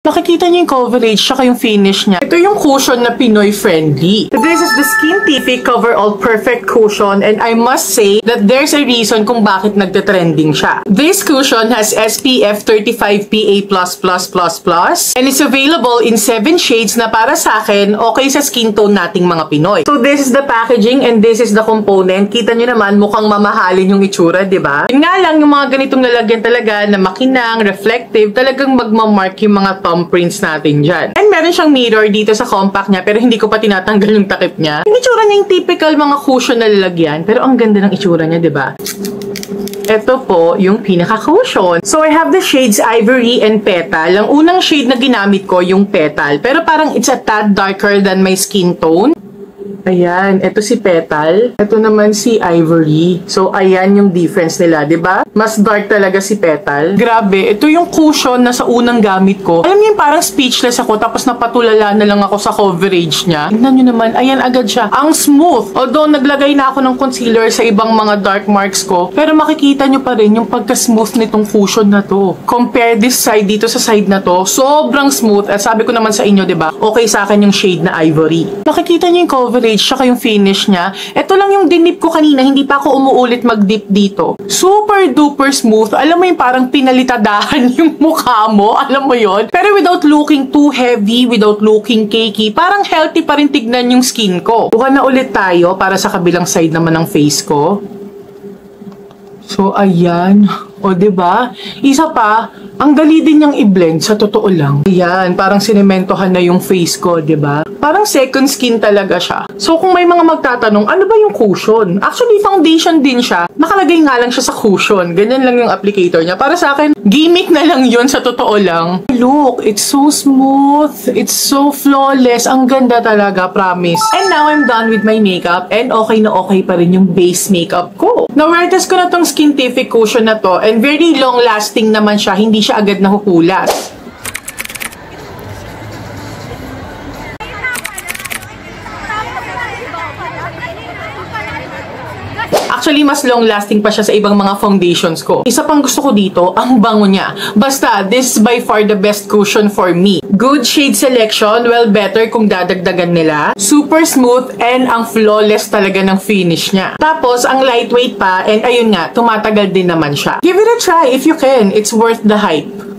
Nakikita niyo yung coverage tsaka yung finish niya. Ito yung cushion na Pinoy friendly. This is the Skintific Cover All Perfect Cushion, and I must say that there's a reason kung bakit nagte-trending siya. This cushion has SPF 35 PA++++, and it's available in 7 shades na para sa akin okay sa skin tone nating mga Pinoy. So this is the packaging and this is the component. Kita niyo naman mukhang mamahalin yung itsura, di ba? Yun nga lang, yung mga ganitong lalagyan talaga na makinang, reflective, talagang magmamark yung mga thumbprints natin dyan. And meron siyang mirror dito sa compact niya, pero hindi ko pa tinatanggal yung takip niya. Yung itsura niya yung typical mga cushion na lalagyan, pero ang ganda ng itsura niya, di ba? Ito po yung pinaka-cushion. So, I have the shades Ivory and Petal. Ang unang shade na ginamit ko, yung Petal. Pero parang it's a tad darker than my skin tone. Ayan, ito si Petal. Ito naman si Ivory. So, ayan yung difference nila, di ba? Mas dark talaga si Petal. Grabe, ito yung cushion na sa unang gamit ko. Alam niyo yung parang speechless ako, tapos napatulala na lang ako sa coverage niya. Tingnan niyo naman, ayan agad siya. Ang smooth. Although, naglagay na ako ng concealer sa ibang mga dark marks ko, pero makikita niyo pa rin yung pagka-smooth nitong cushion na to. Compare this side dito sa side na to, sobrang smooth. At sabi ko naman sa inyo, di ba? Okay sa akin yung shade na Ivory. Nakikita niyo yung coverage tsaka yung finish niya. Ito lang yung dinip ko kanina, hindi pa ako umuulit mag-dip dito. Super duper smooth. Alam mo yung parang pinalitadahan yung mukha mo. Alam mo yon. Pero without looking too heavy, without looking cakey, parang healthy pa rin tignan yung skin ko. Buka na ulit tayo para sa kabilang side naman ng face ko. So, ayan. O, diba? Isa pa, ang dali din niyang i-blend sa totoo lang. Ayan, parang sinementohan na yung face ko, diba? Parang second skin talaga siya. So, kung may mga magtatanong, ano ba yung cushion? Actually, foundation din siya. Nakalagay nga lang siya sa cushion. Ganyan lang yung applicator niya. Para sa akin, gimmick na lang yun sa totoo lang. Look, it's so smooth. It's so flawless. Ang ganda talaga, promise. And now, I'm done with my makeup. And okay na okay pa rin yung base makeup ko. Na-wear-test ko na tong Skintific cushion na to. And very long-lasting naman siya. Hindi siya agad nahuhulas. Actually, mas long-lasting pa siya sa ibang mga foundations ko. Isa pang gusto ko dito, ang bango niya. Basta, this is by far the best cushion for me. Good shade selection, well better kung dadagdagan nila. Super smooth and ang flawless talaga ng finish niya. Tapos, ang lightweight pa and ayun nga, tumatagal din naman siya. Give it a try if you can. It's worth the hype.